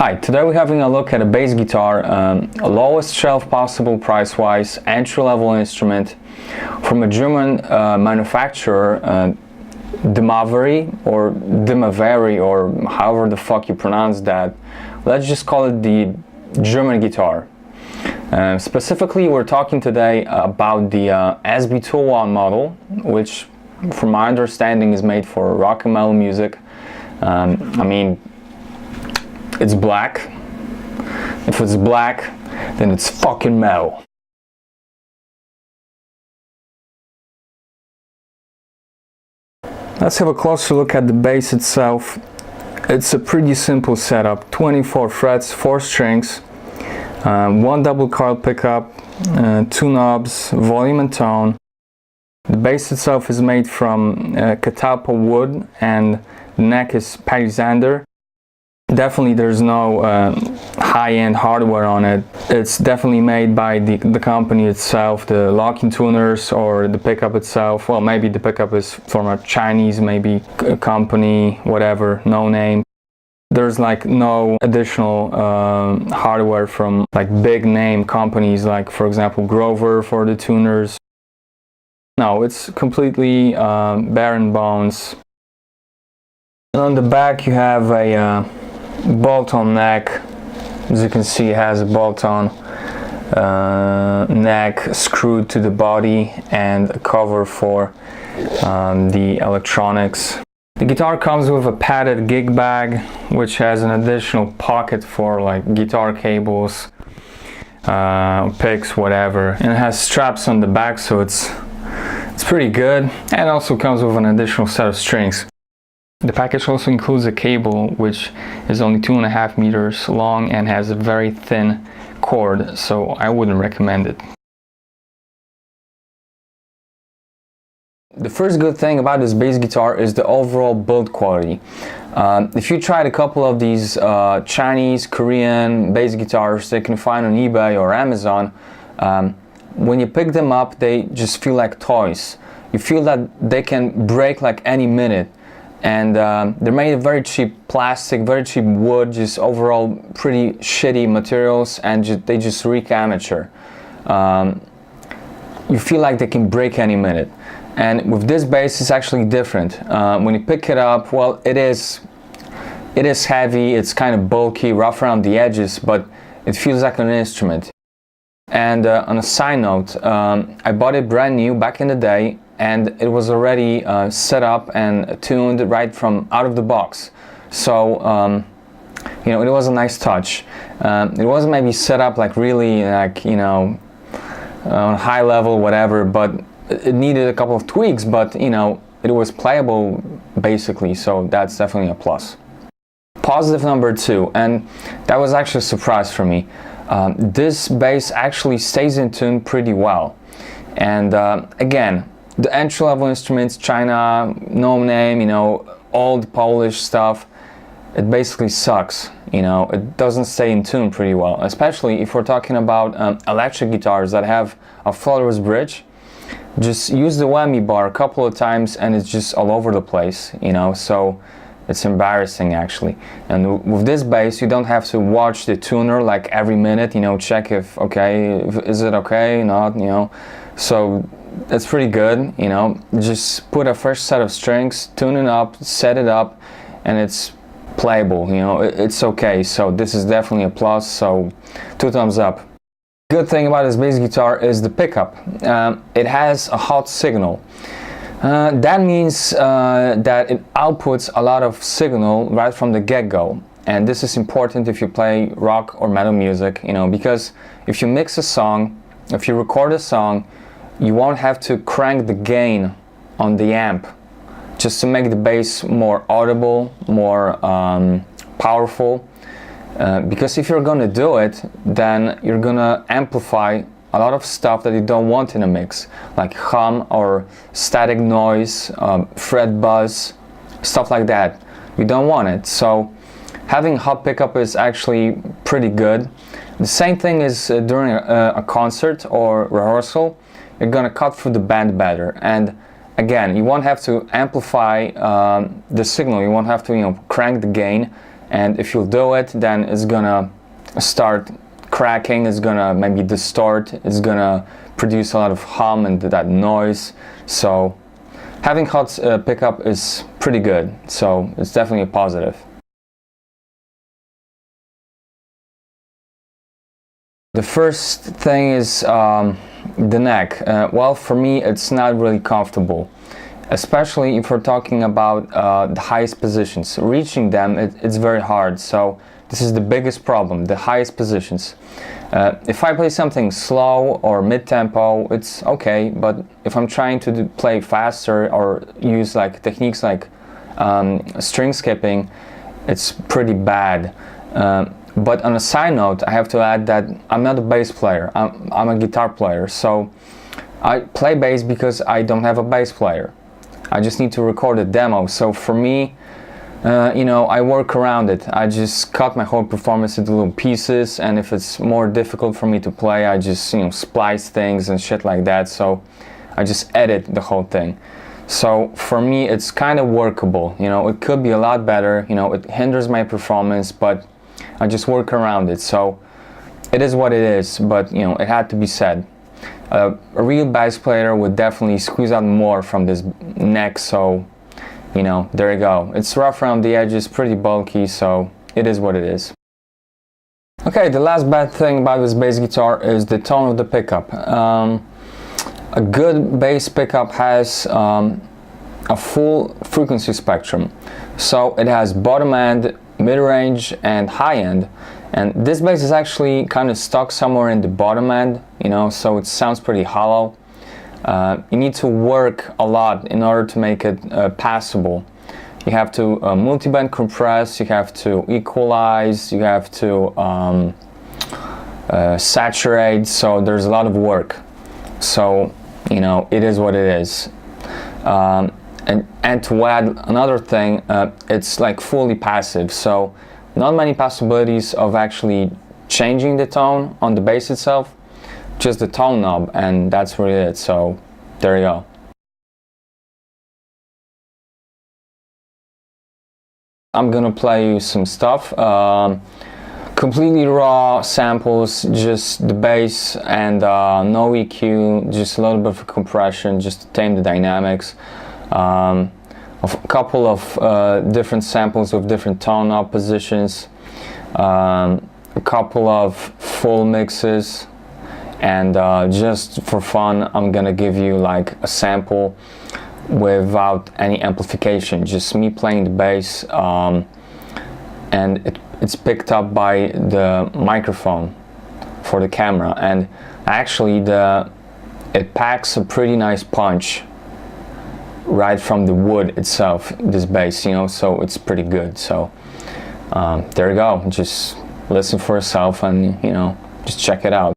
Hi, today we're having a look at a bass guitar, lowest shelf possible price-wise, entry-level instrument from a German manufacturer, DIMAVERY, or however the fuck you pronounce that. Let's just call it the German guitar. Specifically, we're talking today about the SB Tonal model, which from my understanding is made for rock and metal music. I mean, it's black. If it's black, then it's fucking metal. Let's have a closer look at the bass itself. It's a pretty simple setup. 24 frets, 4 strings, 1 double coil pickup, 2 knobs, volume and tone. The bass itself is made from catalpa wood and the neck is palisander. Definitely there's no high-end hardware on it. It's definitely made by the company itself, the locking tuners, or the pickup itself. Well, maybe the pickup is from a Chinese maybe a company, whatever, no name. There's like no additional hardware from like big name companies like, for example, Grover for the tuners. No, it's completely bare and bones. And on the back you have a bolt-on neck. As you can see, it has a bolt-on neck screwed to the body and a cover for the electronics. The guitar comes with a padded gig bag, which has an additional pocket for like guitar cables, picks, whatever, and it has straps on the back, so it's pretty good, and also comes with an additional set of strings. The package also includes a cable which is only 2.5 meters long and has a very thin cord, so I wouldn't recommend it. The first good thing about this bass guitar is the overall build quality. If you tried a couple of these Chinese, Korean bass guitars that you can find on eBay or Amazon, when you pick them up they just feel like toys. You feel that they can break like any minute. And they're made of very cheap plastic, very cheap wood, just overall pretty shitty materials, and they just reek amateur. You feel like they can break any minute. And with this bass it's actually different. When you pick it up, well, it is heavy, it's kind of bulky, rough around the edges, but it feels like an instrument. And on a side note, I bought it brand new back in the day, and it was already set up and tuned right from out of the box. So you know, it was a nice touch. It wasn't maybe set up like really like, you know, on high level, whatever, but it needed a couple of tweaks, but you know, it was playable basically, so that's definitely a plus. Positive number 2, and that was actually a surprise for me. This bass actually stays in tune pretty well. And again, the entry-level instruments, China, no name, you know, old Polish stuff, it basically sucks, you know, it doesn't stay in tune pretty well, especially if we're talking about electric guitars that have a floorless bridge. Just use the whammy bar a couple of times and it's just all over the place, you know, so it's embarrassing actually. And with this bass you don't have to watch the tuner like every minute, you know, check if okay, is it okay, not, you know, so it's pretty good, you know. Just put a fresh set of strings, tune it up, set it up, and it's playable, you know, it's okay. So this is definitely a plus, so 2 thumbs up. Good thing about this bass guitar is the pickup. It has a hot signal. That means that it outputs a lot of signal right from the get-go, and this is important if you play rock or metal music, you know, because if you mix a song, if you record a song, you won't have to crank the gain on the amp just to make the bass more audible, more powerful, because if you're gonna do it, then you're gonna amplify a lot of stuff that you don't want in a mix, like hum or static noise, fret buzz, stuff like that. You don't want it. So having hot pickup is actually pretty good. The same thing is during a concert or rehearsal. You're gonna cut through the band better, and again, you won't have to amplify the signal, you won't have to, you know, crank the gain, and if you do it, then it's gonna start cracking, it's gonna maybe distort, it's gonna produce a lot of hum and that noise. So having hot pickup is pretty good, so it's definitely a positive. The first thing is the neck. Well, for me it's not really comfortable, especially if we're talking about the highest positions. Reaching them, it's very hard, so this is the biggest problem, the highest positions. If I play something slow or mid-tempo, it's okay, but if I'm trying to play faster or use like techniques like string skipping, it's pretty bad. But on a side note, I have to add that I'm not a bass player, I'm a guitar player, so I play bass because I don't have a bass player. I just need to record a demo, so for me, you know, I work around it. I just cut my whole performance into little pieces, and if it's more difficult for me to play, I just, you know, splice things and shit like that, so I just edit the whole thing. So for me, it's kind of workable, you know, it could be a lot better, you know, it hinders my performance, but I just work around it, so it is what it is, but, you know, it had to be said. A real bass player would definitely squeeze out more from this neck, so, you know, there you go. It's rough around the edges, pretty bulky, so it is what it is. Okay, the last bad thing about this bass guitar is the tone of the pickup. A good bass pickup has a full frequency spectrum, so it has bottom end, mid-range and high-end, and this bass is actually kind of stuck somewhere in the bottom end, you know, so it sounds pretty hollow. You need to work a lot in order to make it passable. You have to multiband compress, you have to equalize, you have to saturate, so there's a lot of work. So, you know, it is what it is. And to add another thing, it's like fully passive, so not many possibilities of actually changing the tone on the bass itself, just the tone knob, and that's really it, so there you go. I'm gonna play you some stuff, completely raw samples, just the bass and no EQ, just a little bit of compression just to tame the dynamics. A couple of different samples with different tone knob positions, a couple of full mixes, and just for fun I'm gonna give you like a sample without any amplification, just me playing the bass, and it's picked up by the microphone for the camera, and actually it packs a pretty nice punch right from the wood itself, this bass, you know, so it's pretty good. So there you go, just listen for yourself and, you know, just check it out.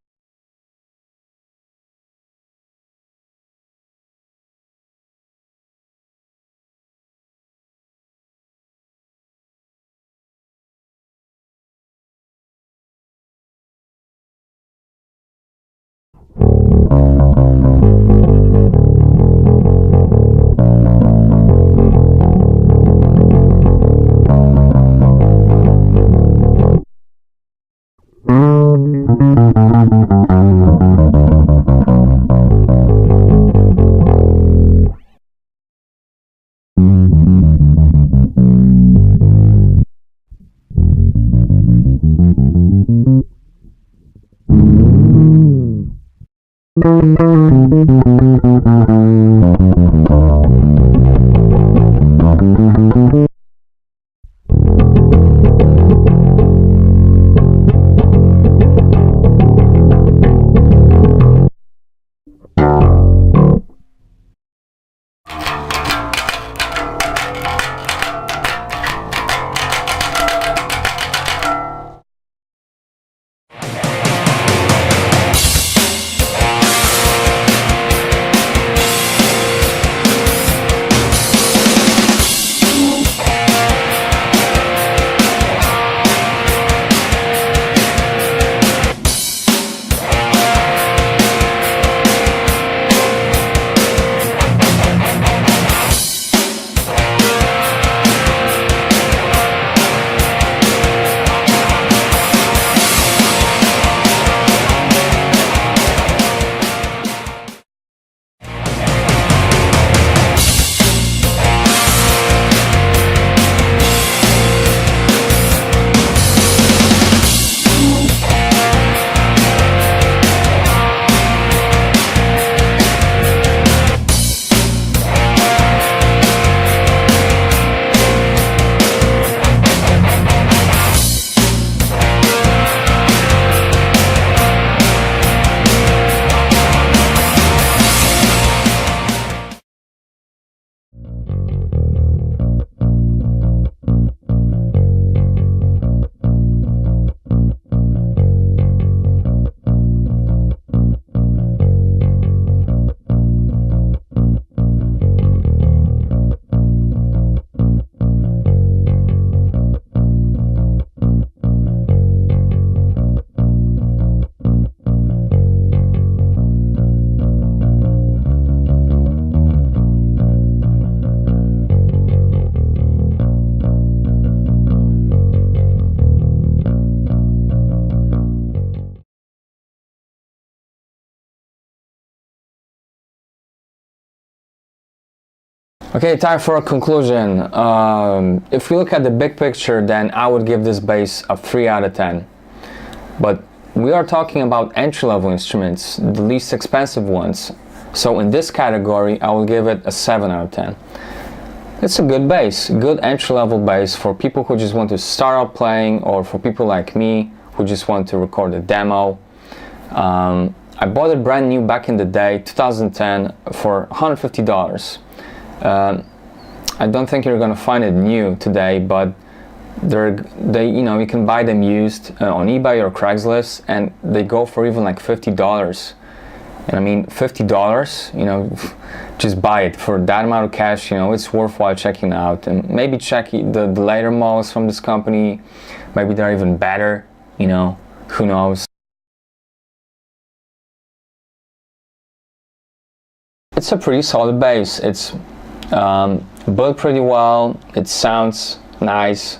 Okay, time for a conclusion. If we look at the big picture, then I would give this bass a 3 out of 10. But we are talking about entry-level instruments, the least expensive ones. So in this category, I will give it a 7 out of 10. It's a good bass, good entry-level bass for people who just want to start out playing, or for people like me who just want to record a demo. I bought it brand new back in the day, 2010, for $150. I don't think you're gonna find it new today, but you can buy them used on eBay or Craigslist, and they go for even like $50. And I mean, $50, just buy it for that amount of cash. It's worthwhile checking out, and maybe check the later models from this company. Maybe they're even better. Who knows? It's a pretty solid bass. It's built pretty well. It sounds nice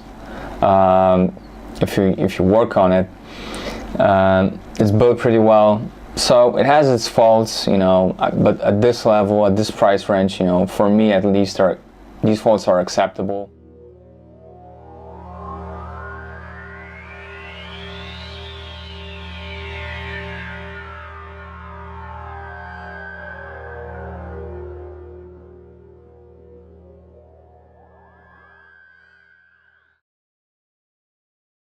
if you work on it. It's built pretty well. So it has its faults, but at this level, at this price range, for me at least, these faults are acceptable.